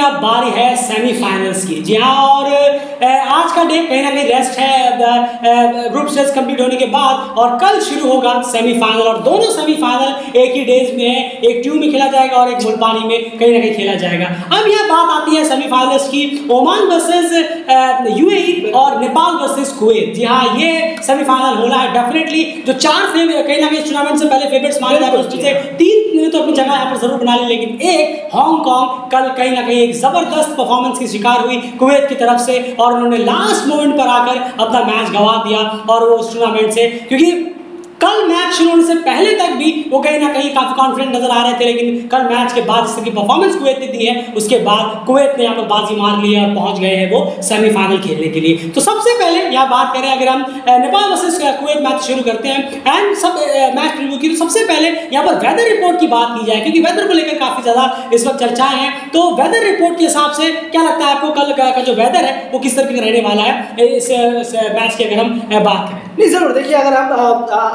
अब बारी है सेमीफाइनल्स की। जी हाँ, और आज का डे कहीं ना कहीं रेस्ट है ग्रुप स्टेज कंप्लीट होने के बाद, और कल शुरू होगा सेमीफाइनल, और दोनों सेमीफाइनल एक ही डेज में है, एक ट्यूब में खेला जाएगा और एक मुल्तानी में कहीं ना कहीं खेला जाएगा। अब यह बात आती है सेमीफाइनल्स की, ओमान वर्सेस यूएई और नेपाल वर्सेस कुवैत। जी हाँ, ये सेमीफाइनल होना है डेफिनेटली। जो चार फेवरेट कहीं ना कहीं टूर्नामेंट से पहले फेवरेट्स माने जाते हैं, उसमें से 3 तो अपनी जगह यहाँ पर जरूर बना ली, लेकिन एक हांगकांग कल कहीं ना कहीं एक जबरदस्त परफॉर्मेंस की शिकार हुई कुवैत की तरफ से, और उन्होंने लास्ट मोमेंट पर आकर अपना मैच गंवा दिया और वो उस टूर्नामेंट से, क्योंकि कल मैच शुरू होने से पहले तक भी वो कहीं ना कहीं काफी कॉन्फिडेंट नजर आ रहे थे, लेकिन कल मैच के बाद जिस तरह की परफॉर्मेंस कुवैत ने दी है, उसके बाद कुवैत ने यहाँ पर बाजी मार ली है और पहुंच गए हैं वो सेमीफाइनल खेलने के लिए। तो सबसे पहले यहाँ बात करें, अगर हम नेपाल वर्सेस कुवैत मैच शुरू करते हैं एंड सब मैच प्रीव्यू की, तो सबसे पहले यहाँ पर वेदर रिपोर्ट की बात की जाए, क्योंकि वेदर को लेकर काफी ज्यादा इस वक्त चर्चाएं हैं। तो वेदर रिपोर्ट के हिसाब से क्या लगता है आपको, कल का जो वेदर है वो किस तरह का रहने वाला है इस मैच की अगर हम बात करें? नहीं, जरूर देखिए, अगर हम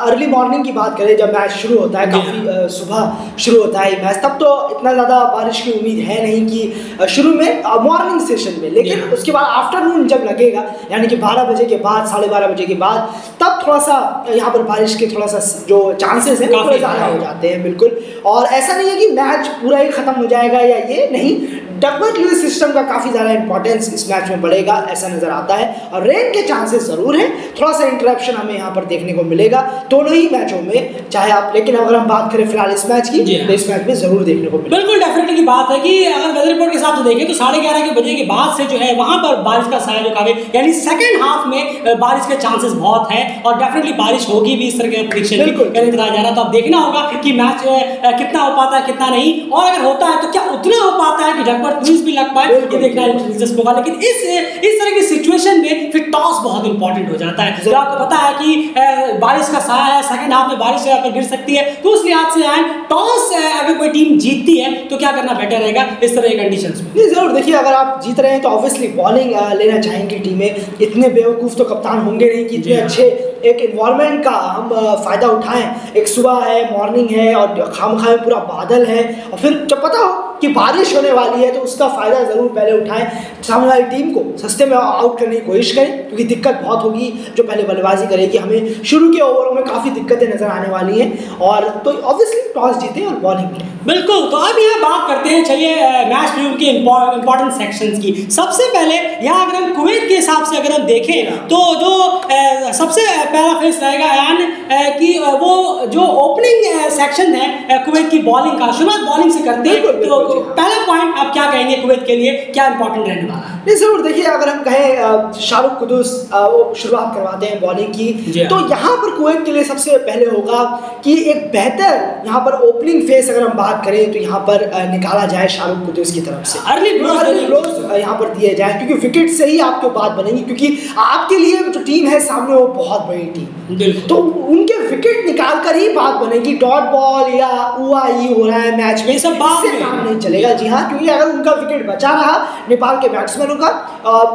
अर्ली मॉर्निंग की बात करें, जब मैच शुरू होता है, काफ़ी सुबह शुरू होता है मैच, तब तो इतना ज़्यादा बारिश की उम्मीद है नहीं कि शुरू में मॉर्निंग सेशन में, लेकिन उसके बाद आफ्टरनून जब लगेगा, यानी कि 12 बजे के बाद, 12:30 बजे के बाद, तब थोड़ा सा यहाँ पर बारिश के थोड़ा सा जो चांसेस हैं थोड़े ज़्यादा हो जाते हैं। बिल्कुल, और ऐसा नहीं है कि मैच पूरा ही ख़त्म हो जाएगा या ये नहीं, डकवर्थ लुईस सिस्टम का काफ़ी ज़्यादा इंपॉर्टेंस इस मैच में बढ़ेगा, ऐसा नज़र आता है, और रेन के चांसेस ज़रूर हैं, थोड़ा सा इंटरप्शन हमें यहाँ पर देखने को मिलेगा दोनों ही मैचों में, चाहे आप, लेकिन अगर हम बात करें फिलहाल इस मैच की, तो इस मैच में जरूर देखने को मिलेगा। बिल्कुल डेफिनेटली की बात है कि अगर वेदर रिपोर्ट के हिसाब से देखें तो 11:30 के बजे के बाद से जो है वहां पर बारिश का साया जो काफी, यानी सेकंड हाफ में बारिश के चांसेस बहुत है, और डेफिनेटली बारिश होगी भी, इस तरह के प्रेडिक्शन बताया जा रहा है। तो अब देखना होगा कि मैच कितना हो पाता है कितना नहीं, और अगर होता है तो क्या उतना हो पाता है कि डकवर्थ लुईस भी लग पाए, ये देखना दिलचस्प होगा। लेकिन इस तरह की सिचुएशन में फिर टॉस बहुत इंपॉर्टेंट हो जाता है। तो आपको पता है कि बारिश का साया है, सेकंड हाफ में बारिश पर गिर सकती है, तो उस लिहाज से टॉस अगर कोई टीम जीतती है तो क्या करना बेटर रहेगा इस तरह के कंडीशंस में? नहीं, जरूर देखिए, अगर आप जीत रहे हैं तो ऑब्वियसली बॉलिंग लेना चाहेंगी टीमें। इतने बेवकूफ़ तो कप्तान होंगे नहीं कि इतने अच्छे एक इन्वायरमेंट का हम फ़ायदा उठाएं। एक सुबह है, मॉर्निंग है, और खामखा में पूरा बादल है, और फिर जब पता हो कि बारिश होने वाली है तो उसका फ़ायदा ज़रूर पहले उठाएं, सामने वाली टीम को सस्ते में आउट करने की कोशिश करें, क्योंकि दिक्कत बहुत होगी जो पहले बल्लेबाजी करेगी। हमें शुरू के ओवरों में काफ़ी दिक्कतें नज़र आने वाली हैं, और तो ऑब्वियसली टॉस जीते और बॉलिंग करें। बिल्कुल, तो अब यहाँ बात करते हैं, चलिए मैच प्रीव्यू के इंपॉर्टेंट सेक्शंस की। सबसे पहले यहाँ अगर हम कुवैत के हिसाब से अगर हम देखें तो जो सबसे पहला फेस रहेगा यान कि वो जो ओपनिंग सेक्शन है कुवैत की बॉलिंग का, शुरुआत बॉलिंग से करते हैं। तो पहला पॉइंट आप क्या कहेंगे कुवैत के लिए, क्या इंपॉर्टेंट रहने वाला है? नहीं, जरूर देखिए, अगर हम कहें शाहरुख कुदूस वो शुरुआत करवाते हैं बॉलिंग की, तो यहाँ पर कुवैत के लिए सबसे पहले होगा कि एक बेहतर यहाँ पर ओपनिंग फेस अगर हम बात करें तो यहाँ पर निकाला जाए शाहरुख कुदूस की तरफ से, अर्ली ब्लोज यहाँ पर दिए जाए, क्योंकि विकेट से ही आपको बात बनेगी, क्योंकि आपके लिए जो टीम है सामने वो बहुत बड़ी टीम, तो उनके विकेट निकाल कर ही बात बनेगी। डॉट बॉल या UAE हो रहा है मैच में, सब बात से काम नहीं चलेगा। जी हाँ, क्योंकि अगर उनका विकेट बचा रहा नेपाल के बैट्समैनों का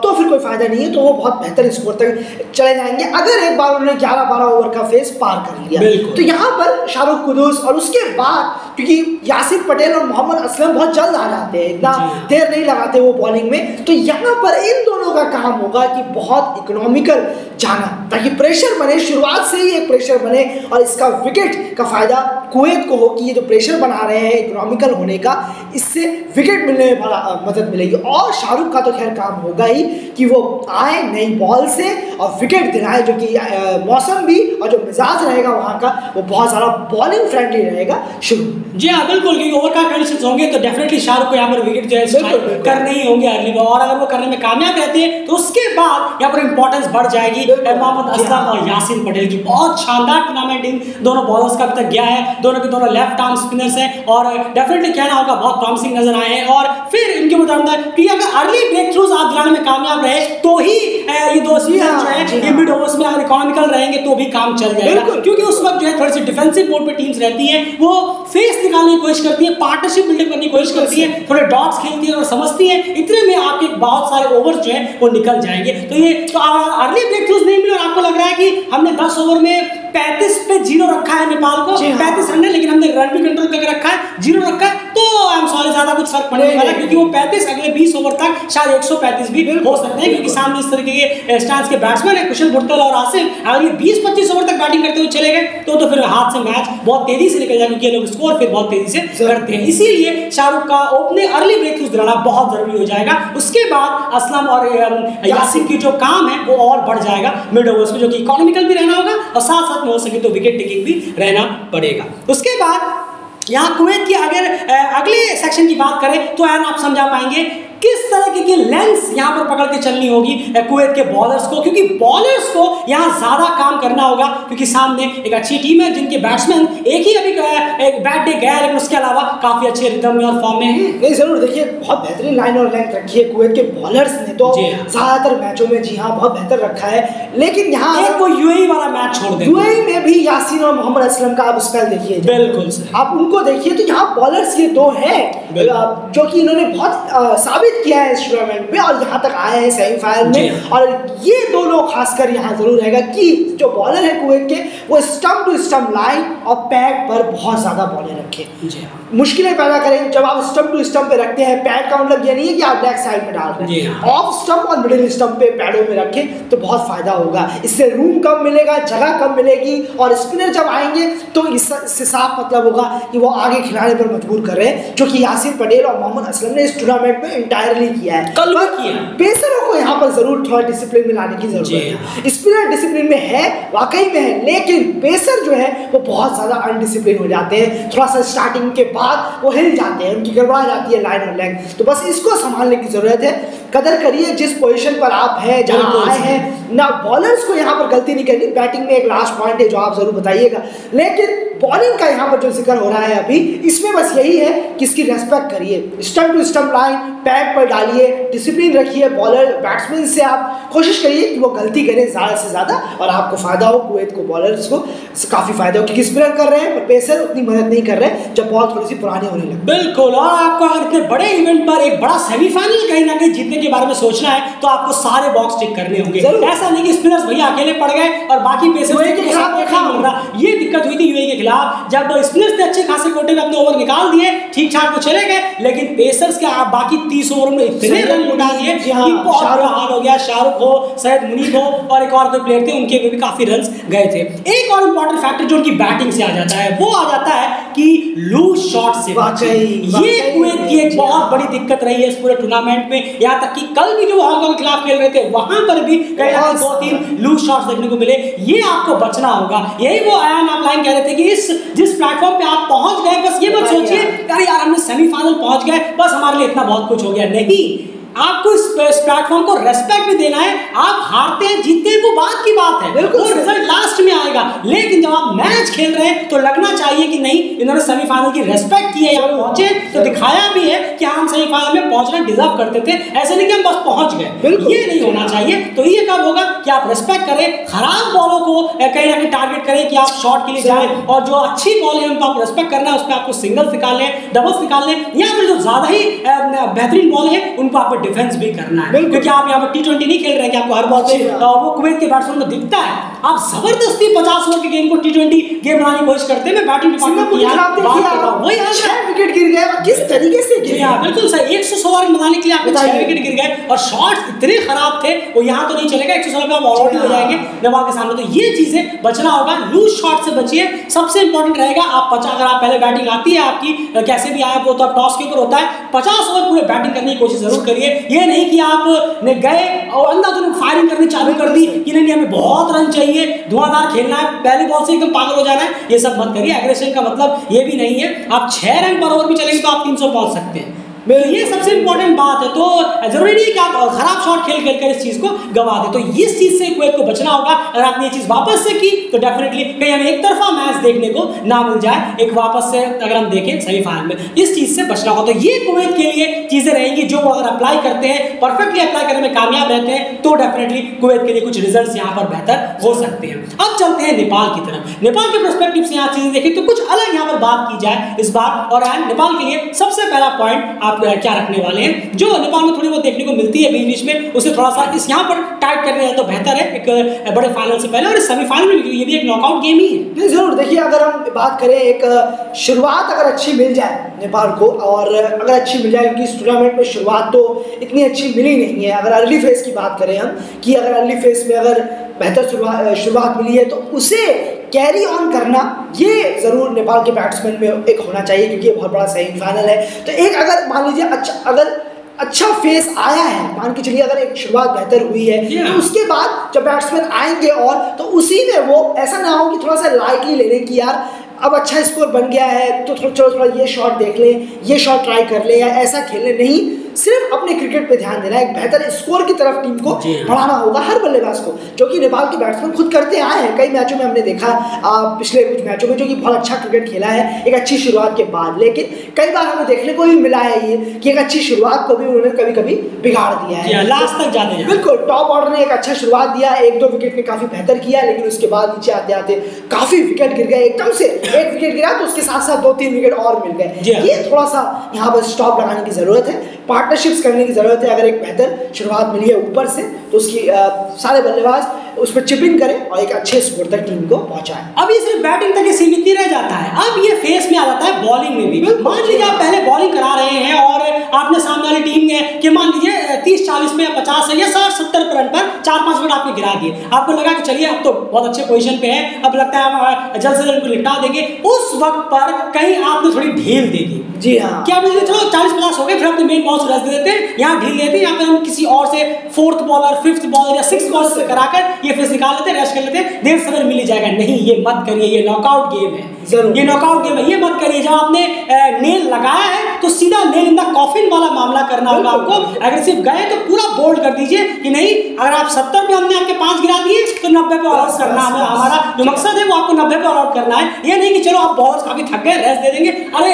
तो फिर कोई फायदा नहीं है, तो वो बहुत बेहतर स्कोर तक चले जाएंगे अगर एक बार उन्होंने 11-12 ओवर का फेस पार कर लिया। तो यहाँ पर शाहरुख कुदूस, और उसके बाद क्योंकि यासिर पटेल और मोहम्मद असलम बहुत जल्द आ जाते हैं, इतना देर नहीं लगाते वो बॉलिंग में, तो यहाँ पर इन दोनों का काम होगा कि बहुत इकोनॉमिकल जाना, ताकि प्रेशर बने, शुरुआत से ही एक प्रेशर बने, और इसका विकेट का फायदा कुवैत को हो कि ये जो प्रेशर बना रहे हैं इकोनॉमिकल होने का, इससे विकेट मिलने में बड़ा मदद मिलेगी। और शाहरुख का तो खैर काम होगा ही कि वो आए नई बॉल से और विकेट दिलाए, जो कि मौसम भी और जो मिजाज रहेगा वहाँ का वो बहुत ज़्यादा बॉलिंग फ्रेंडली रहेगा शुरू। जी हाँ, बिल्कुल, क्योंकि ओवर का कंडीशंस होंगे तो डेफिनेटली शाहरुख को यहाँ पर विकेट जो है करने ही होंगे अर्ली में, और अगर वो करने में कामयाब रहते हैं तो उसके बाद यहाँ पर इंपॉर्टेंस बढ़ जाएगी मोहम्मद असलम और यासिर पटेल की। बहुत शानदार टूर्नामेंट इन दोनों बॉलर्स का अभी तक गया है, दोनों के दोनों लेफ्ट आर्म स्पिनर्स हैं, और डेफिनेटली कहना होगा बहुत प्रॉमिसिंग नजर आए हैं। और फिर इनके मुताबिक कि अगर अर्ली ब्रेक थ्रूज आप दिलाने में कामयाब रहे तो ही ये दो स्पिनर जो है ये मिड ओवर्स में अगर इकोनॉमिकल रहेंगे तो भी काम चल जाएगा, क्योंकि उस वक्त जो है थोड़ी सी डिफेंसिव मोड पे टीम्स रहती हैं, वो फेस निकालने की कोशिश करती है, पार्टनरशिप बिल्डअप करने की कोशिश करती है, थोड़े डॉट्स खेलती है और समझती है, इतने में आप आपके बहुत सारे ओवर जो है वो निकल जाएंगे। तो ये तो अर्ली ब्रेक थ्रूज नहीं मिले और आपको लग रहा है कि हमने 10 ओवर में 35 पे 0 रखा है नेपाल को, 35 रन है, लेकिन हमने रन भी कंट्रोल करके रखा है, 0 रखा है, तो आई एम सॉरी ज्यादा कुछ फर्क पड़ने वाला, क्योंकि वो 35 अगले 20 ओवर तक शायद 135 भी हो सकते हैं, क्योंकि सामने इस तरीके के स्टांस के बैट्समैन है कुशल भुट्टल और आसिफ। अगर ये 20-25 ओवर तक बैटिंग करते हुए चले गए तो फिर हाथ से मैच बहुत तेजी से निकल जाएगा, क्योंकि ये लोग स्कोर फिर बहुत तेजी से करते हैं। इसीलिए शाहरुख का ओपनिंग अर्ली ब्रेक थ्रूज दिलाना बहुत जरूरी हो जाएगा। उसके बाद असलम और यासिन की जो काम है वो और बढ़ जाएगा मिड ओवर्स में, जो कि इकोनॉमिकल भी रहना होगा और साथ साथ में हो सके तो विकेट टेकिंग भी रहना पड़ेगा। उसके बाद यहाँ कुवैत की अगर अगले सेक्शन की बात करें तो आप समझा पाएंगे किस तरह की लेंस यहाँ पर पकड़ के चलनी होगी कुवैत के बॉलर्स को, क्योंकि बॉलर्स को यहाँ ज्यादा काम करना होगा, क्योंकि सामने एक अच्छी टीम है जिनके बैट्समैन एक ही अभी एक बैट डे गया, लेकिन उसके अलावा काफी अच्छे रिदम में और फॉर्म में हैं। नहीं जरूर, देखिए बहुत बेहतरीन लाइन और लेंथ रखी है कुवैत के बॉलर्स ने तो ज्यादातर मैचों में, जी हाँ, बहुत बेहतर रखा है। लेकिन यहाँ एक वो यूएई वाला मैच छोड़ दें, यूएई में भी यासीन और मोहम्मद असलम का आप स्पेल देखिए, बिल्कुल आप उनको देखिए तो यहाँ बॉलर्स ये दो हैं जो कि इन्होंने बहुत साबित किया है इस टूर्नामेंट में और यहाँ तक आए हैं सेमीफाइनल में। और ये दो लोग खासकर यहाँ जरूर रहेगा कि जो बॉलर है कुवैत के वो स्टंप टू स्टंप लाइन और पैड पर बहुत ज्यादा बॉलें रखें, मुश्किलें पैदा करें। जब आप स्टंप टू स्टंप पे रखते हैं, पैड का मतलब ये नहीं है कि आप बैक साइड में डाल रहे हैं, ऑफ स्टंप और मिडिल स्टंप पे पैडों में रखें तो बहुत फायदा होगा। इससे रूम कम मिलेगा, जगह कम मिलेगी और स्पिनर जब आएंगे तो इससे साफ मतलब होगा कि वो आगे खिलाने पर मजबूर कर रहे हैं, जो कि यासीन पटेल और मोहम्मद असलम ने इस टूर्नामेंट में इंटायरली किया है। कल भी किया। पेसरों को यहाँ पर जरूर थोड़ा डिसिप्लिन में लाने की जरूरत है। स्पिनर डिसिप्लिन में है, वाकई में है, लेकिन पेसर जो है वो बहुत ज्यादा अनडिसिप्लिन हो जाते हैं, थोड़ा सा स्टार्टिंग के बाद वो हिल जाते हैं, उनकी गड़बड़ा जाती है लाइन और लेग। तो बस इसको संभालने की जरूरत है। कदर करिए जिस पोजीशन पर आप हैं, जहां आए हैं ना। बॉलर्स को यहाँ पर गलती नहीं करनी। बैटिंग में एक लास्ट पॉइंट है जो आप जरूर बताइएगा, लेकिन बॉलिंग का यहाँ पर जो जिक्र हो रहा है अभी, इसमें बस यही है कि इसकी रेस्पेक्ट करिए, stump to stump line pad पर डालिए, डिसिप्लिन रखिए। बॉलर बैट्समैन से आप कोशिश करिए कि वो गलती करें ज़्यादा से ज़्यादा और आपको फायदा हो, कुवैत को बॉलर्स को काफ़ी फायदा हो, क्योंकि स्पिनर कर रहे हैं पर पेसर उतनी मदद नहीं कर रहे जब बॉल थोड़ी सी पुरानी होने लगे। बिल्कुल, और आपको अगर इतने बड़े इवेंट पर एक बड़ा सेमीफाइनल कहीं ना कहीं जीतने के बारे में सोचना है तो आपको सारे बॉक्स टिक करने होंगे। ऐसा नहीं कि स्पिनर्स भैया अकेले पड़ गए और बाकी पेसर्स के खिलाफ देखा मिल रहा। ये दिक्कत हुई थी यूएई के खिलाफ, जब स्पिनर्स ने अच्छे खासे कोटे में अपने ओवर निकाल दिए, ठीक ठाक वो चले गए, लेकिन पेसर्स के आप बाकी 30 ओवर में इतने रन उड़ा दिए कि बहुत बुरा हाल हो गया। शाहरुख हो, सैयद मुनीब हो और एक और कोई प्लेयर थे, उनके भी काफी रन गए थे। एक और इंपॉर्टेंट फैक्टर जो उनकी बैटिंग से आ जाता है वो आ जाता है कि लूज शॉट से ये कुवैत की एक बहुत बड़ी दिक्कत रही है इस पूरे टूर्नामेंट में। यहाँ तक कि कल भी जो हांगकांग के खिलाफ खेल रहे थे वहां पर भी कहीं ना 2-3 लूज शॉट्स देखने को मिले। ये आपको बचना होगा। यही वो आयान आप लाइन कह रहे थे कि जिस प्लेटफॉर्म पे आप पहुंच गए, बस ये मत सोचिए अरे यार हमने सेमीफाइनल पहुंच गए, बस हमारे लिए इतना बहुत कुछ हो गया। नहीं, आपको इस प्लेटफॉर्म को रेस्पेक्ट भी देना है। आप हारते हैं जीतते हैं वो बात की बात है, बिल्कुल रिजल्ट लास्ट में आएगा, लेकिन जब आप मैच खेल रहे हैं तो लगना चाहिए कि नहीं इन्होंने सेमीफाइनल की रेस्पेक्ट की है, यहाँ पहुंचे तो दिखाया भी है कि हम सेमीफाइनल में पहुंचना डिजर्व करते थे, ऐसे नहीं कि हम बस पहुंच गए। ये नहीं होना चाहिए। तो ये कब होगा कि आप रेस्पेक्ट करें, खराब बॉलों को कहीं ना कहीं टारगेट करें कि आप शॉट के लिए जाएं, और जो अच्छी बॉल है उनको आप रेस्पेक्ट करना है, उस पर आपको सिंगल्स निकाल लें, डबल्स निकाल लें, या फिर जो ज्यादा ही बेहतरीन बॉल है उनको आपको डिफेंस भी करना है, क्योंकि आप यहाँ पर T20 नहीं खेल रहे हैं कि आपको हर बॉल पे वो कुवैत के बैट्समैन को दिखता है। आप जबरदस्ती 50 ओवर के गेम को T20 गेम बनाने की कोशिश करते हैं। मैं बैटिंग डिपार्टमेंट की बात कर रहा हूं, वही हाल है, विकेट गिर गए किस तरीके से गिर गया। बिल्कुल सही, 116 रन बनाने के लिए आपके 6 विकेट गिर गए और शॉट्स इतने खराब थे वो यहाँ तो नहीं चलेगा। 116 पे आप ऑल आउट हो जाएंगे नेपाल के सामने। तो ये चीजें बचना होगा, लूज शॉट से बचिए। सबसे इंपॉर्टेंट रहेगा आप अगर आप पहले बैटिंग आती है आपकी, कैसे भी आए वो तो आप टॉस के ऊपर होता है, 50 ओवर पूरे बैटिंग करने की कोशिश जरूर करिए। ये नहीं कि आप ने गए और अंधाधुंध फायरिंग करनी चालू कर दी कि नहीं हमें बहुत रन चाहिए, धुआंधार खेलना है, पहली बॉल से एकदम पागल हो जाना है, ये सब मत करिए। एग्रेशन का मतलब ये भी नहीं है आप 6 रन पर ओवर भी चलेंगे तो आप 300 पहुंच सकते हैं। ये सबसे इंपॉर्टेंट बात है। तो जरूरी नहीं कि आप खराब शॉट खेल खेल कर इस चीज को गवा दे। तो इस चीज से कुवैत को बचना होगा। अगर आपने ये चीज वापस से की तो डेफिनेटली कहीं हमें एक तरफा मैच देखने को ना मिल जाए। एक वापस से अगर हम देखें सेमीफाइनल में, इस चीज से बचना होगा। तो ये कुवैत के लिए चीजें रहेंगी जो अगर अप्लाई करते हैं, परफेक्टली अप्लाई करने में कामयाब रहते हैं तो डेफिनेटली कुवैत के लिए कुछ रिजल्ट्स यहाँ पर बेहतर हो सकते हैं। अब चलते हैं नेपाल की तरफ। नेपाल के पर्सपेक्टिव से यहाँ चीजें देखें तो कुछ अलग यहाँ पर बात की जाए इस बार। और नेपाल के लिए सबसे पहला पॉइंट आप क्या रखने वाले हैं, जो नेपाल में थोड़ी बहुत देखने को मिलती है बीच बीच में, उसे थोड़ा सा इस यहाँ पर टाइट करने जाए तो बेहतर है एक बड़े फाइनल से पहले, और सेमीफाइनल में ये भी एक नॉकआउट गेम ही है। जरूर देखिए, अगर हम बात करें एक शुरुआत अगर अच्छी मिल जाए नेपाल को, और अगर अच्छी मिल जाए, क्योंकि इस टूर्नामेंट में शुरुआत तो इतनी अच्छी मिली नहीं है। अगर अर्ली फेज की बात करें हम, कि अगर अर्ली फेज में अगर बेहतर शुरुआत मिली है तो उसे कैरी ऑन करना ये ज़रूर नेपाल के बैट्समैन में एक होना चाहिए, क्योंकि ये बहुत बड़ा सेमीफाइनल है। तो एक अगर मान लीजिए अच्छा फेस आया है, मान के चलिए अगर एक शुरुआत बेहतर हुई है, तो उसके बाद जब बैट्समैन आएंगे और तो उसी में वो ऐसा ना हो कि थोड़ा सा लाइटली ले लें कि यार अब अच्छा स्कोर बन गया है तो थोड़ा ये शॉट देख लें, ये शॉट ट्राई कर ले, या ऐसा खेलने नहीं, सिर्फ अपने क्रिकेट पे ध्यान देना है। एक बेहतर स्कोर की तरफ टीम को बढ़ाना होगा हर बल्लेबाज को, जो कि नेपाल के बैट्समैन खुद करते आए हैं। कई मैचों में हमने देखा पिछले कुछ मैचों में, जो कि बहुत अच्छा क्रिकेट खेला है एक अच्छी शुरुआत के बाद, लेकिन कई बार हमें देखने को भी मिला है ये कि एक अच्छी शुरुआत को भी उन्होंने कभी कभी बिगाड़ दिया है, लास्ट तक जाते हैं। बिल्कुल, टॉप ऑर्डर ने एक अच्छा शुरुआत दिया, 1-2 विकेट ने काफी बेहतर किया, लेकिन उसके बाद नीचे आते आते काफी विकेट गिर गए। एकदम से एक विकेट गिरा तो उसके साथ साथ 2-3 विकेट और मिल गए। ये थोड़ा सा यहाँ पर स्टॉप लगाने की जरूरत है, पार्टनरशिप्स करने की जरूरत है। अगर एक बेहतर शुरुआत मिली है ऊपर से तो उसकी सारे बल्लेबाज उस पर चिपिंग करें और एक अच्छे स्कोर तक टीम को पहुंचाएं। अब ये सिर्फ बैटिंग तक सीमित नहीं रह जाता है, अब ये फेस में आ जाता है बॉलिंग में भी। मान लीजिए आप पहले बॉलिंग करा रहे हैं और आपने सामने वाली टीम के मान लीजिए 30-40 में या 50 या 60-70 रन पर 4-5 विकेट आपने गिरा दिए, आपको लगा कि चलिए अब तो बहुत अच्छे पोजीशन पे है, अब लगता है जल्द से जल्द इनको निपटा देंगे। उस वक्त पर कहीं आपने थोड़ी ढील दे दी। जी हाँ, क्या बोलिए, चलो 40-50 हो गए, फिर अपने मेन बॉल से रेस्ट दे देते हैं, यहाँ ढील देते हैं, यहाँ पे हम किसी और से 4th बॉलर 5th बॉलर या 6th बॉलर से कराकर ये फेस निकाल लेते हैं, रेस्ट कर लेते हैं, 1.5 रन मिल जाएगा। नहीं, ये मत करिए, ये नॉकआउट गेम है, ये नॉकआउट गेम है, ये मत करिए। जब आपने नेल लगाया है तो सीधा नेल इन द कॉफिन वाला मामला करना होगा आपको। अगर सिर्फ गए तो पूरा बोल्ड कर दीजिए कि नहीं, अगर आप 70 पे हमने आपके 5 गिरा दिए तो 90 पे ऑल आउट करना है। हमारा जो मकसद है वो आपको 90 पे ऑल आउट करना है, ये नहीं कि चलो आप बॉलर्स काफी थक गए रेस्ट दे देंगे। अरे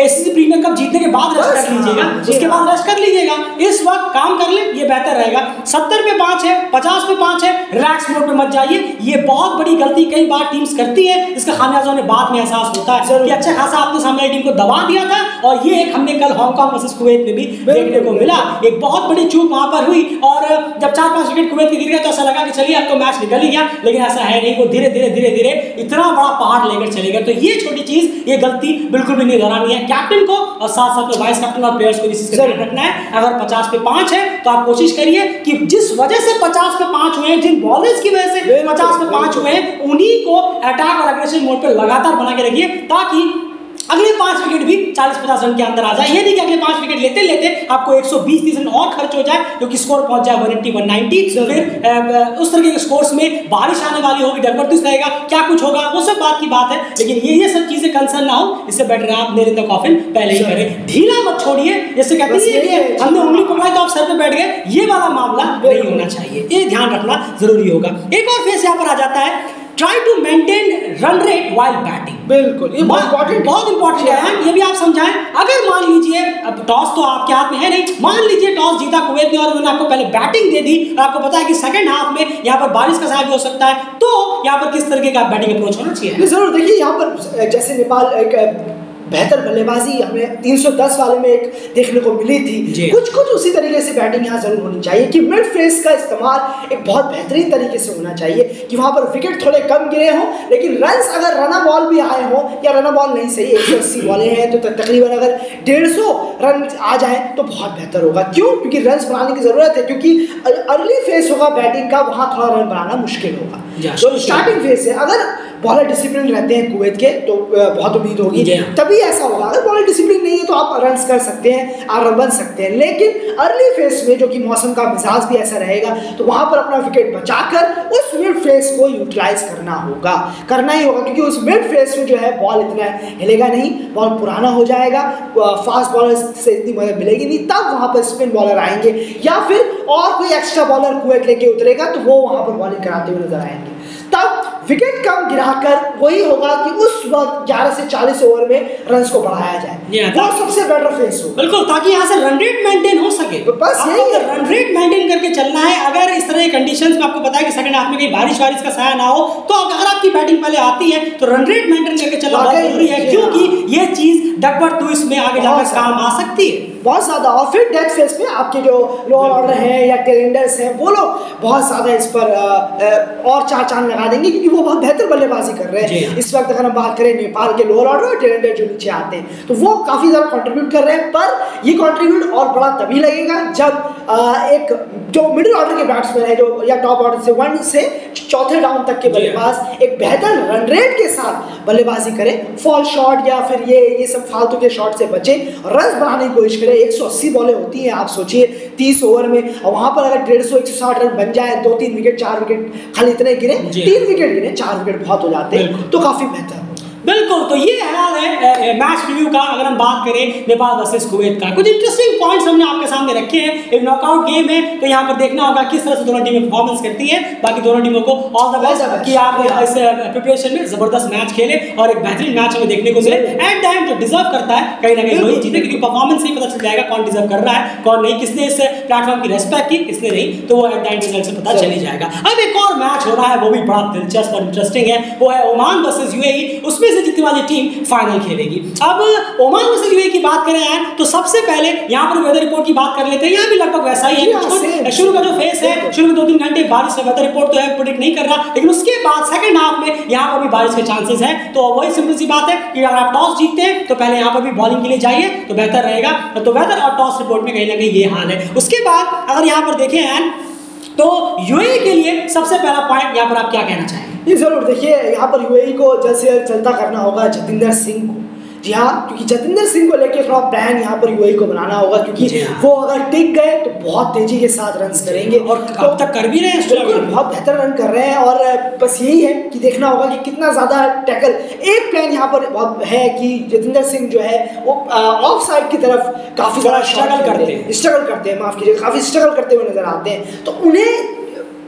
एसीसी प्रीमियर कप जीतने के बाद रेस्ट कर लीजिएगा, उसके बाद रेस्ट कर लीजिएगा, इस वक्त काम कर ले, ये बेहतर रहेगा। 70 पे 5 है, 50 पे 5 है, रिलैक्स मोड पे मत जाइए। ये बहुत बड़ी गलती कई बार टीम्स करती है, इसका खामियाजा उन्हें बाद में एहसास होता है कि अच्छा खासा आपने सामने टीम को दबा दिया था। और ये एक हमने कल हांगकांग वर्सेस कुवैत में भी देखने को मिला, एक बहुत बड़ी चूक वहां पर हुई। और जब 4-5 विकेट कुवैत के गिर गए तो ऐसा लगा कि चलिए अब तो मैच निकल ही गया, लेकिन ऐसा है नहीं, वो धीरे धीरे इतना बड़ा पहाड़ लेकर चले गए। तो ये छोटी चीज, ये गलती बिल्कुल भी नहीं दोहरानी है कैप्टन को, और साथ साथ में वाइस कैप्टन और प्लेयर्स को भी इसका ध्यान रखना है। अगर 50 पे 5 है तो आप कोशिश करिए कि जिस वजह से 50 पे 5 हुए हैं, जिन बॉलर्स की वजह से 50 पे 5 हुए हैं, उन्हीं को अटैक और अग्रेसिव मोड पे लगातार बना के रखिए, ताकि अगले 5 विकेट भी 40-50 रन के अंदर आ जाए। ये नहीं कि अगले 5 विकेट लेते लेते आपको 120-30 रन और खर्च हो जाए, क्योंकि स्कोर पहुंच जाए 180-190। फिर उस तरह के स्कोर्स में बारिश आने वाली होगी, डरबर्दिश रहेगा, क्या कुछ होगा, वो सब बात की बात है। लेकिन ये सब चीजें कंसर्न ना हो, इससे बेटर आप नेल इन द कॉफिन पहले ही करें, ढीला मत छोड़िए। जैसे कहते हैं कि हमने उंगली पकड़ाई तो आप सर पे बैठ गए, ये वाला मामला नहीं होना चाहिए, ये ध्यान रखना जरूरी होगा। एक और फेस यहाँ पर आ जाता है, try to maintain run rate while batting. बिल्कुल, ये बहुत इंपॉर्टेंट है, ये भी आप समझाएं। अगर मान लीजिए, अब टॉस तो आपके हाथ में है नहीं, मान लीजिए टॉस जीता कुवैत ने और उन्होंने आपको पहले बैटिंग दे दी, और आपको पता है कि सेकंड हाफ में यहाँ पर बारिश का साया भी हो सकता है, तो यहाँ पर किस तरीके का बैटिंग अप्रोच होना चाहिए? जरूर देखिए, यहाँ पर जैसे नेपाल एक बेहतर बल्लेबाजी हमें 310 वाले में एक देखने को मिली थी, कुछ उसी तरीके से बैटिंग यहाँ जरूर होनी चाहिए कि मिड फेस का इस्तेमाल एक बहुत बेहतरीन तरीके से होना चाहिए, कि वहाँ पर विकेट थोड़े कम गिरे हों, लेकिन रन्स अगर रना बॉल भी आए हों, या रना बॉल नहीं सही 180 बॉलें हैं तो तकरीबन अगर 150 रन आ जाए तो बहुत बेहतर होगा। क्यों? क्योंकि रन्स बनाने की ज़रूरत है, क्योंकि अर्ली फेस होगा बैटिंग का, वहाँ थोड़ा रन बनाना मुश्किल होगा। तो स्टार्टिंग फेस है, अगर बॉलर डिसिप्लिन रहते हैं कुवैत के तो बहुत उम्मीद होगी, तभी ऐसा होगा। अगर बॉलर डिसिप्लिन नहीं है तो आप रन्स कर सकते हैं, आप रन बन सकते हैं, लेकिन अर्ली फेस में जो कि मौसम का मिजाज भी ऐसा रहेगा, तो वहाँ पर अपना विकेट बचाकर उस मिड फेस को यूटिलाइज करना ही होगा, क्योंकि उस मिड फेस में जो है बॉल इतना हिलेगा नहीं, बॉल पुराना हो जाएगा, फास्ट बॉलर से इतनी मदद मिलेगी नहीं, तब वहाँ पर स्पिन बॉलर आएंगे, या फिर और कोई एक्स्ट्रा बॉलर कुवैत लेके उतरेगा तो वो वहाँ पर बॉलिंग कराते हुए नजर आएंगे। तब विकेट कम गिराकर वही होगा कि उस वक्त 11 से 40 ओवर में रन्स को बढ़ाया जाए, वो सबसे बेटर फेस हो। बिल्कुल, ताकि यहाँ से रन रेट मेंटेन हो सके। तो बस यही रन रेट मेंटेन करके चलना है। अगर इस तरह के कंडीशंस में आपको पता है कि सेकंड हाफ में कहीं बारिश का साया ना हो, तो अगर आपकी बैटिंग पहले आती है तो रन रेट मेंटेन करके चलना बहुत जरूरी है, क्योंकि ये चीज डकवर्थ टू इसमें आगे जाकर काम आ सकती है। बहुत ज़्यादा। और फिर डेथ फेस में आपके जो लोअर ऑर्डर हैं या टेलेंडर्स हैं वो लोग बहुत ज़्यादा इस पर और चार चांद लगा देंगे, क्योंकि वो बहुत बेहतर बल्लेबाजी कर रहे हैं इस वक्त। अगर हम बात करें नेपाल के लोअर ऑर्डर और टेलेंडर जो नीचे आते हैं, तो वो काफ़ी ज़्यादा कंट्रीब्यूट कर रहे हैं। पर ये कंट्रीब्यूट और बड़ा तभी लगेगा जब एक जो मिडिल ऑर्डर के बैट्समैन है, जो या टॉप ऑर्डर से 1 से चौथे डाउन तक के बल्लेबाज एक बेहतर रन रेट के साथ बल्लेबाजी करें, फॉल शॉट या फिर ये सब फालतू के शॉट से बचे, रन बनाने की कोशिश करें। 180 बॉलें होती हैं, आप सोचिए 30 ओवर में, और वहाँ पर अगर 150 160 रन बन जाए, 2-3 विकेट 4 विकेट खाली इतने गिरे, 3 विकेट गिरे, 4 विकेट बहुत हो जाते हैं, तो काफ़ी बेहतर। बिल्कुल, तो ये हाल है मैच रिव्यू का। अगर हम बात करें नेपाल वर्सेस कुवैत का, कुछ इंटरेस्टिंग पॉइंट्स हमने आपके सामने रखे हैं। एक नॉकआउट गेम है, तो यहाँ पर देखना होगा किस तरह से दोनों टीमें परफॉर्मेंस करती हैं। बाकी दोनों टीमों को ऑल द बेस्ट कि आप इस प्रिपरेशन में जबरदस्त मैच खेले और एक बेहतरीन मैच हमें देखने को मिले। एट द एंड जो डिजर्व करता है कहीं ना कहीं वही जीते, क्योंकि परफॉर्मेंस से ही पता चल जाएगा कौन डिजर्व कर रहा है कौन नहीं, किसने इस प्लेटफॉर्म की रेस्पेक्ट की किसने नहीं, तो वो एट द एंड रिजल्ट से पता चल ही जाएगा। अब एक और मैच हो रहा है, वो भी बड़ा दिलचस्प और इंटरेस्टिंग है, वो है ओमान वर्सेस यूएई। उसमें से जीतने वाली टीम फाइनल खेलेगी। अब ओमान वर्सेस यूएई की बात करें यार, तो सबसे पहले यहाँ पर वेदर रिपोर्ट की बात कर लेते हैं। यहाँ भी लगभग वैसा ही है। शुरू का जो फेस है, शुरू में 2-3 घंटे बारिश से वेदर रिपोर्ट तो है प्रेडिक्ट नहीं कर रहा, लेकिन उसके बाद सेकंड हाफ में यहाँ पर भी बारिश के चांसेस हैं। तो वही सिंपल सी बात है कि अगर आप टॉस जीतते हैं तो पहले यहाँ पर भी बॉलिंग के लिए जाइए तो बेहतर रहेगा। तो वेदर और टॉस रिपोर्ट में कहीं ना कहीं ये हाल है। उसके बाद अगर यहाँ पर देखें यार, तो यूएई के लिए सबसे पहला पॉइंट यहाँ पर आप क्या कहना चाहेंगे? जी जरूर, देखिए यहाँ पर यूएई को जल्द से जल्द चलता करना होगा जतिंदर सिंह को। जी हाँ, क्योंकि जतिंदर सिंह को लेकर थोड़ा प्लान यहाँ पर यूएई को बनाना होगा, क्योंकि वो अगर टिक गए तो बहुत तेजी के साथ रन करेंगे और अब तक कर भी रहे हैं, बिल्कुल बहुत बेहतर रन कर रहे हैं। और बस यही है कि देखना होगा कि कितना ज़्यादा टैकल। एक प्लान यहाँ पर है कि जतिंदर सिंह जो है वो ऑफ साइड की तरफ काफ़ी ज़्यादा स्ट्रगल करते हैं, माफ़ कीजिए, काफ़ी स्ट्रगल करते हुए नजर आते हैं। तो उन्हें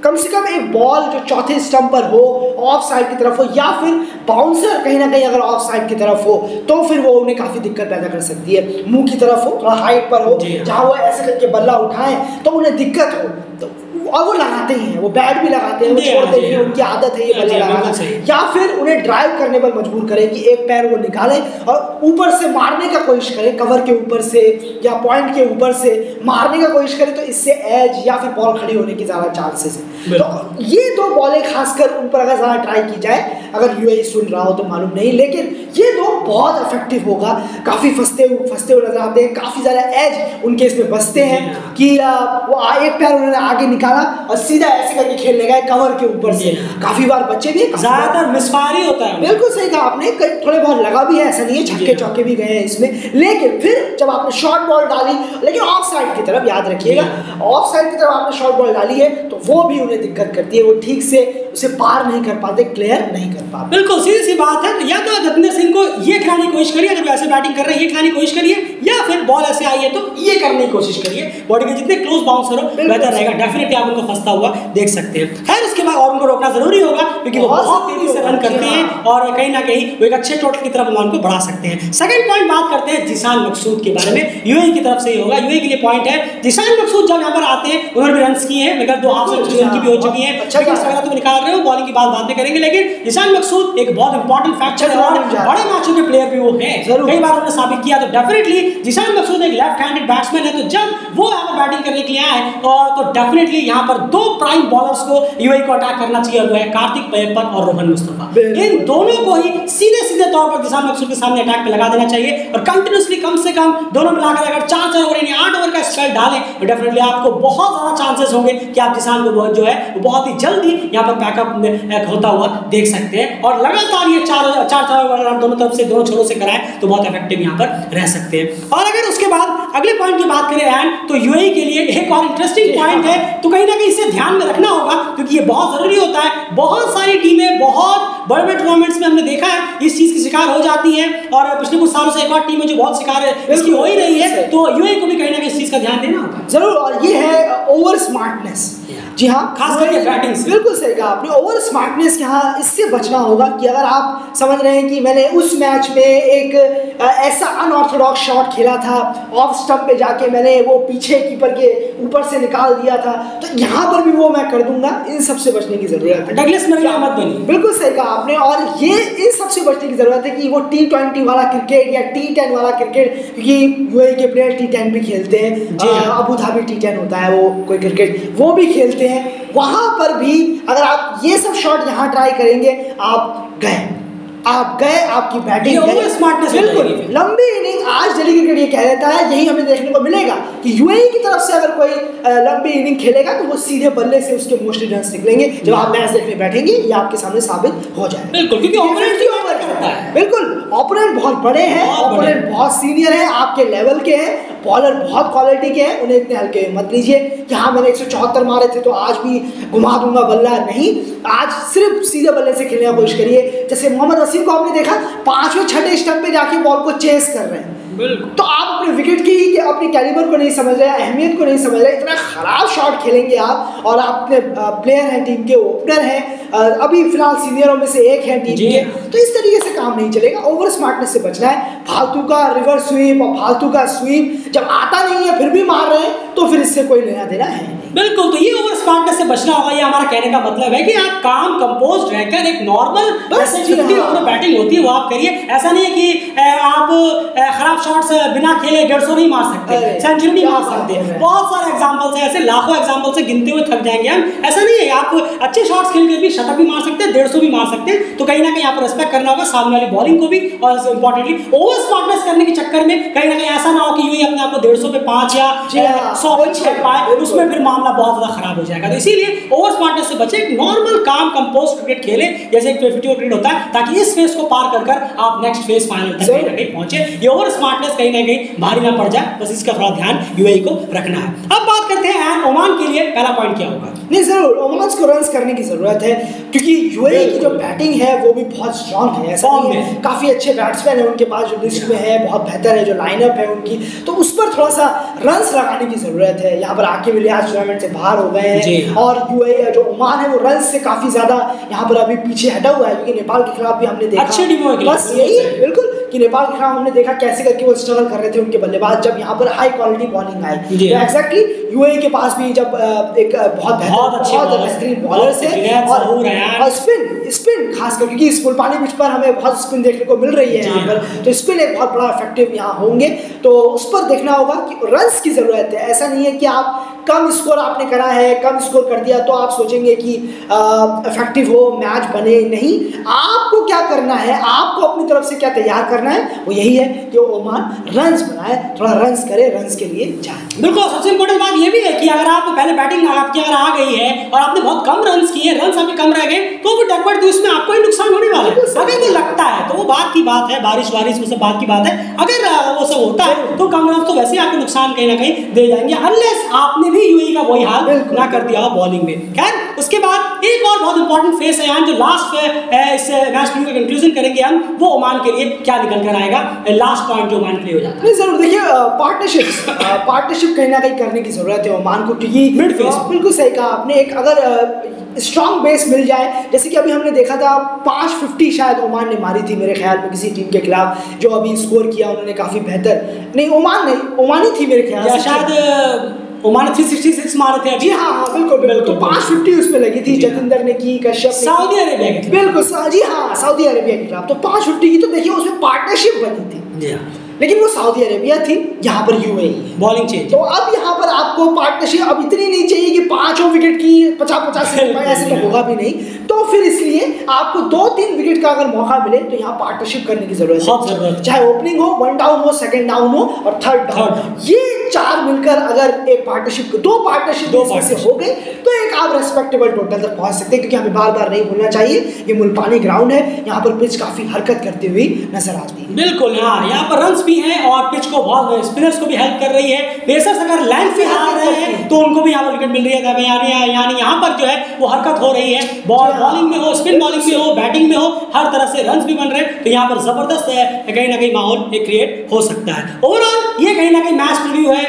कम से कम एक बॉल जो चौथे स्टंप पर हो, ऑफ साइड की तरफ हो, या फिर बाउंसर कहीं ना कहीं अगर ऑफ साइड की तरफ हो, तो फिर वो उन्हें काफ़ी दिक्कत पैदा कर सकती है। मुंह की तरफ हो, थोड़ा हाइट पर हो, जहाँ वो ऐसे करके बल्ला उठाएं तो उन्हें दिक्कत हो, तो और वो लगाते हैं, वो बैट भी लगाते हैं, वो छोड़ते नहीं, उनकी आदत है ये बल्ला लगाना। या फिर उन्हें ड्राइव करने पर मजबूर करें कि एक पैर वो निकालें और ऊपर से मारने का कोशिश करें, कवर के ऊपर से या पॉइंट के ऊपर से मारने का कोशिश करें, तो इससे एज या फिर बॉल खड़ी होने की ज़्यादा चांसेस है। तो ये दो बॉलें खासकर उन पर अगर ज़्यादा ट्राई की जाए, अगर यूएई सुन रहा हो तो मालूम नहीं, लेकिन ये दो बहुत इफेक्टिव होगा। काफ़ी फंसते हुए नजर आते हैं, काफ़ी ज़्यादा एज उनके इसमें बचते हैं कि वो एक पैर उन्होंने आगे निकाला और सीधा ऐसे करके खेलने गए कवर के ऊपर से। काफी बार बच्चे भी, ज्यादातर मिसफायर ही होता है। बिल्कुल सही कहा आपने, थोड़े बहुत लगा भी है, ऐसा नहीं है, छक्के चौके भी गए हैं इसमें। लेकिन फिर जब आपने शॉर्ट बॉल डाली, लेकिन ऑफ साइड की तरफ, याद रखिएगा ऑफ साइड की तरफ आपने शॉर्ट बॉल डाली है, तो वो भी उन्हें दिक्कत करती है, वो ठीक से उसे पार नहीं कर पाते, क्लियर नहीं कर पाते। बिल्कुल सीधी सी बात है। तो या तो जतिंदर सिंह को ये खिलाने की कोशिश करिए, अगर वैसे बैटिंग कर रहे हैं ये खिलाने की कोशिश करिए, या फिर बॉल ऐसे आई है तो ये करने की कोशिश करिए। बॉडी के जितने क्लोज बाउंसर हो बेहतर रहेगा, डेफिनेटली आप उनको फंसता हुआ देख सकते हैं। खैर उसके बाद और उनको रोकना जरूरी होगा, क्योंकि वो बहुत तेजी से रन करते हैं और कहीं ना कहीं वो एक अच्छे टोटल की तरफ उनको बढ़ा सकते हैं। सेकंड पॉइंट बात करते हैं जिशान मकसूद के बारे में, यूएई की तरफ से ही होगा। यूएई के लिए पॉइंट है, जिशान मकसूद जब यहाँ पर आते हैं उन्होंने भी रन किए हैं, मगर 2 हाफ सेंचुरी उनकी भी हो चुकी है। तो निकाल रहे हो, बॉलिंग की बात में करेंगे, लेकिन जिशान मकसूद एक बहुत इंपॉर्टेंट फैक्टर है और बड़े मैचों के प्लेयर भी वो हैं, कई बार उन्होंने साबित किया। तो डेफिनेटली जिशान मकसूद एक लेफ्ट हैंडेड बैट्समैन है, तो जब वो यहाँ पर बैटिंग करने के लिए आए तो डेफिनेटली यहाँ पर 2 प्राइम बॉलर्स को यूएई को अटैक करना चाहिए, वो है कार्तिक पयप्पन और रोहन मुस्तफा। इन दोनों को ही सीधे तौर पर जिशान मकसूद के सामने अटैक पे लगा देना चाहिए और कंटिन्यूअसली कम से कम दोनों मिलाकर अगर 4 ओवर यानी 8 ओवर का स्पेल डालें तो डेफिनेटली आपको बहुत ज्यादा चांसेस होंगे कि आप जिशान को जो है वो बहुत ही जल्दी यहाँ पर बैकअप होता हुआ देख सकते हैं। और लगातार ये 4 ओवर दोनों तरफ से, दोनों छोरों से कराएं तो बहुत इफेक्टिव यहाँ पर रह सकते हैं। और अगर उसके बाद अगले पॉइंट की बात करें एंड, तो यूएई के लिए एक और इंटरेस्टिंग पॉइंट है, तो कहीं ना कहीं इसे ध्यान में रखना होगा, क्योंकि ये बहुत जरूरी होता है। बहुत सारी टीमें बहुत बड़े टूर्नामेंट्स में हमने देखा है इस चीज की शिकार हो जाती है, और पिछले कुछ सालों से एक और टीम है जो बहुत शिकार है इसकी हो ही रही है। तो यूएई को भी कहीं ना कहीं इस चीज का ध्यान देना होगा जरूर, और ये है ओवर स्मार्टनेस। जी हाँ, खास करके बैटिंग से बिल्कुल सही कहा आपने, ओवर स्मार्टनेस यहाँ इससे बचना होगा कि अगर आप समझ रहे हैं कि मैंने उस मैच में एक ऐसा अनऑर्थोडॉक्स शॉट खेला था, ऑफ स्टंप पे जाके मैंने वो पीछे कीपर के ऊपर से निकाल दिया था, तो यहाँ पर भी वो मैं कर दूंगा। इन सबसे बचने की जरूरत है। डगलस मरिया मत बनी। बिल्कुल सही कहा आपने। और ये इन सबसे बचने की जरूरत है कि वो T20 वाला क्रिकेट या T10 वाला क्रिकेट, क्योंकि यूएई के प्लेयर T10 भी खेलते हैं, अबू धाबी T10 होता है वो कोई क्रिकेट, वो भी खेलते हैं। वहां पर भी अगर आप ये सब शॉट यहाँ ट्राई करेंगे, आप गए, आपकी बैटिंग स्मार्टनेस। बिल्कुल लंबी इनिंग। आज डेली क्रिकेट ये कह देता है, यही हमें देखने को मिलेगा कि यूएई की तरफ से अगर कोई लंबी इनिंग खेलेगा तो वो सीधे बल्ले से उसके मोस्टली रन्स निकलेंगे। जब आप मैच देखने बैठेंगे ये आपके सामने साबित हो जाएगा। बिल्कुल, क्योंकि ओपोनेंट ही ओवर करता है। बिल्कुल, ओपोनेंट बहुत बड़े हैं, ओपोनेंट बहुत सीनियर हैं, आपके लेवल के हैं, बॉलर बहुत क्वालिटी के हैं, उन्हें इतने हल्के मत लीजिए कि हाँ मैंने 174 मारे थे तो आज भी घुमा दूंगा बल्ला। नहीं, आज सिर्फ सीधे बल्ले से खेलने की कोशिश करिए। जैसे मोहम्मद वसीम को आपने देखा 5वें 6ठे स्टंप पे जाके बॉल को चेस कर रहे हैं। तो आप अपने विकेट की अपनी कैलिबर को नहीं समझ रहे, अहमियत को नहीं समझ रहे, इतना खराब शॉट खेलेंगे आप। और आप अपने प्लेयर हैं, टीम के ओपनर हैं, अभी फिलहाल सीनियरों में से एक हैं टीम के, तो इस तरीके से काम नहीं चलेगा। ओवर स्मार्टनेस से बचना है। फालतू का रिवर्स स्वीप और फालतू का स्वीप जब आता नहीं है फिर भी मार रहे हैं तो फिर इससे कोई लेना देना है नहीं। बिल्कुल, तो ये ओवर स्मार्टनेस से बचना होगा। ये हमारा कहने का मतलब है कि आप काम कंपोज्ड रहकर एक नॉर्मल बैटिंग होती है वो आप करिए। ऐसा नहीं है कि आप खराब शॉट्स बिना खेले 150 नहीं मार सकते, सेंचुरी नहीं मार सकते। बहुत सारे एग्जांपल्स हैं, ऐसे लाखों एग्जांपल्स से गिनते हुए थक जाएंगे हम। ऐसा नहीं है, आप अच्छे शॉट्स खेल के भी शतक भी मार सकते हैं, 150 भी मार सकते हैं। तो कहीं ना कहीं आप रेस्पेक्ट करना होगा सामने वाली बॉलिंग को भी। और इंपॉर्टेंटली ओवर स्मार्टनेस करने के चक्कर में कहीं ना कहीं ऐसा ना हो कि यूं अपने आप को 150 पे 5 या 100 पे 6 पाए, उसमें फिर मामला बहुत ज्यादा खराब हो जाएगा। तो इसीलिए ओवर स्मार्टनेस से बचे, एक नॉर्मल काम कंपोस्ट क्रिकेट खेले जैसे एक 50 ओवर क्रिकेट होता है, ताकि इस फेज को पार कर आप नेक्स्ट फेज फाइनल तक कहीं ना कहीं पहुंचे। ये ओवर स्मार्टनेस कहीं ना कहीं भारी ना पड़ जाए, बस इसका थोड़ा ध्यान यूएई को रखना है। अब बात करते हैं ओमान के लिए पहला पॉइंट क्या होगा। नहीं, जरूर ओमान को रन्स करने की जरूरत है, क्योंकि यूएई की जो बैटिंग है वो भी बहुत स्ट्रांग है। ऐसा नहीं है, काफी अच्छे बैट्समैन है उनके पास जो लिस्ट में है, बहुत बेहतर है जो लाइनअप है उनकी, तो उस पर थोड़ा सा रन्स लगाने की जरूरत है। यहाँ पर आके विलियर्स टूर्नामेंट से बाहर हो गए हैं और यूएई जो ओमान है वो रन्स से काफी ज्यादा यहाँ पर अभी पीछे हटा हुआ है, क्योंकि नेपाल के खिलाफ भी हमने देखा बस यही है। बिल्कुल, कि नेपाल के खिलाफ हमने देखा कैसे करके वो स्ट्रगल कर रहे थे उनके बल्लेबाज, जब यहाँ पर हाई क्वालिटी बॉलिंग आई। एग्जैक्टली यूएई के पास भी जब एक बहुत बेहतरीन बॉलर्स है और स्पिन खासकर, क्योंकि इस मुल्तानी पिच पर हमें बहुत स्पिन देखने को मिल रही है यहाँ पर, तो स्पिन एक बहुत बड़ा इफेक्टिव यहाँ होंगे। तो उस पर देखना होगा कि रन्स की जरूरत है। ऐसा नहीं है कि आप कम स्कोर आपने करा है, कम स्कोर कर दिया तो आप सोचेंगे कि इफेक्टिव हो, मैच बने। नहीं, आपको क्या करना है, आपको अपनी तरफ से क्या तैयार करना है, वो यही है कि ओमान रन्स बनाए, थोड़ा रन्स करे, रन्स के लिए जाए। बिल्कुल, सबसे इंपॉर्टेंट बात ये भी है कि अगर आप पहले बैटिंग आपकी अगर आ गई है और आपने बहुत कम रन्स किए, रन्स आपके कम रह गए, तो फिर बैकवर्ड तो इसमें आपको ही नुकसान होने वाला है। अगर वो लगता है तो वो बात की बात है, बारिश वो सब बात की बात है। अगर वो सब होता है तो कम रन्स तो वैसे ही आपको नुकसान कहीं ना कहीं दे जाएंगे, अनलेस आपने भी यूएई का वही हाल ना कर दिया हो बॉलिंग में। खैर, उसके बाद एक और बहुत इंपॉर्टेंट फेस है यहाँ, जो लास्ट इस मैच का कंक्लूजन करेंगे हम, वो ओमान के लिए क्या निकल कर आएगा, लास्ट पॉइंट जो ओमान के लिए हो जाता है। नहीं, जरूर देखिए, पार्टनरशिप कहीं ना कहीं करने की जरूरत है ओमान को, क्योंकि मिड फेस बिल्कुल सही कहा आपने। एक अगर स्ट्रॉन्ग बेस मिल जाए, जैसे कि अभी हमने देखा था 550 शायद ओमान ने मारी थी मेरे ख्याल में किसी टीम के खिलाफ, जो अभी स्कोर किया उन्होंने काफी बेहतर, नहीं ओमान नहीं, ओमानी थी मेरे ख्याल से, शायद ओमान 366 मारे थे। जी हाँ, बिल्कुल। तो 550 उसमें लगी थी, जतिंदर ने की, कश्यप ने, सऊदी अरेबिया की, बिल्कुल जी हाँ, सऊदी अरेबिया के खिलाफ। तो 550 की तो देखिए उसमें पार्टनरशिप बनी थी, लेकिन वो सऊदी अरेबिया थी, यहाँ पर यूएई बॉलिंग चेंज। तो अब यहाँ पर आपको पार्टनरशिप अब इतनी नहीं चाहिए कि 5 विकेट की 50-50 ऐसे तो होगा भी नहीं। तो फिर इसलिए आपको 2-3 विकेट का अगर मौका मिले तो यहाँ पार्टनरशिप करने की जरूरत है, चाहे ओपनिंग हो, 1 डाउन हो, 2nd डाउन हो और 3rd डाउन, ये 4 मिलकर अगर एक पार्टनरशिप, 2 पार्टनरशिप से हो गए तो एक आप रेस्पेक्टेबल टोटल तक पहुंच सकते हैं। क्योंकि हमें बार बार नहीं भूलना चाहिए, ये मुल्तानी ग्राउंड है, यहाँ पर पिच काफी हरकत करती हुई नजर आती है। बिल्कुल, हाँ, यहाँ पर रन्स भी हैं और पिच को बहुत स्पिनर्स को भी हेल्प कर रही है। पेसर्स अगर लेंथ पे आ रहे हैं तो उनको भी यहाँ पर विकेट मिल रही है, यानी यहाँ पर जो है वो हरकत हो रही है, बॉलिंग में हो, स्पिन बॉलिंग में हो, बैटिंग में हो, हर तरह से रन्स भी बन रहे हैं। तो यहाँ पर जबरदस्त कहीं ना कहीं माहौल क्रिएट हो सकता है। ओवरऑल ये कहीं ना कहीं मैच प्रीव्यू है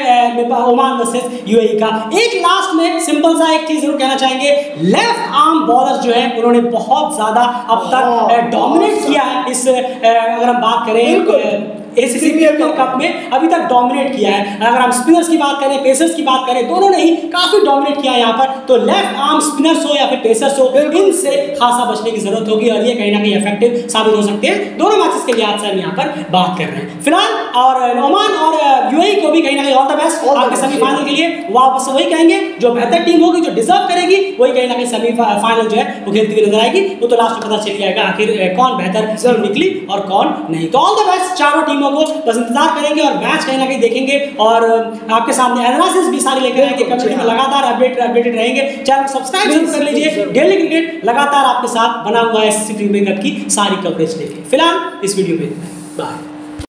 ओमान वर्सेस यूएई का। एक लास्ट में सिंपल सा एक चीज जरूर कहना चाहेंगे, लेफ्ट आर्म बॉलर जो है उन्होंने बहुत ज्यादा अब तक डोमिनेट किया है। इस अगर हम बात करें एसीसी प्रीमियर कप में अभी तक डोमिनेट किया है। अगर हम स्पिनर्स की बात करें, पेसर्स की बात करें, दोनों ने ही काफी डोमिनेट किया है यहाँ पर। तो लेफ्ट आर्म स्पिनर्स हो या फिर पेसर्स हो, इनसे खासा बचने की जरूरत होगी और ये कहीं ना कहीं इफेक्टिव साबित हो सकते हैं दोनों मैचेस के लिहाज से हम यहाँ पर बात कर रहे हैं फिलहाल। और ओमान और यूएई को भी कहीं ना कहीं ऑल द बेस्ट आपके सेमीफाइनल के लिए। वापस वही कहेंगे, जो बेहतर टीम होगी, जो डिजर्व करेगी, वही कहीं ना कहीं सेमीफाइनल जो है वो खेलती हुई नजर आएगी। वो तो लास्ट में पता चल जाएगा आखिर कौन बेहतर टीम निकली और कौन नहीं। तो ऑल द बेस्ट चारों टीमों को, बस इंतजार करेंगे और मैच कहीं ना कहीं देखेंगे और आपके सामने एनालिसिस भी सारी लेकर आएंगे। कम्युनिटी में लगातार अपडेटेड रहेंगे। चैनल सब्सक्राइब जरूर कर लीजिए। डेली क्रिकेट लगातार आपके साथ बना हुआ है एसएससी प्रीमियर कप की सारी कवरेज लेके। फिलहाल इस वीडियो में बाय।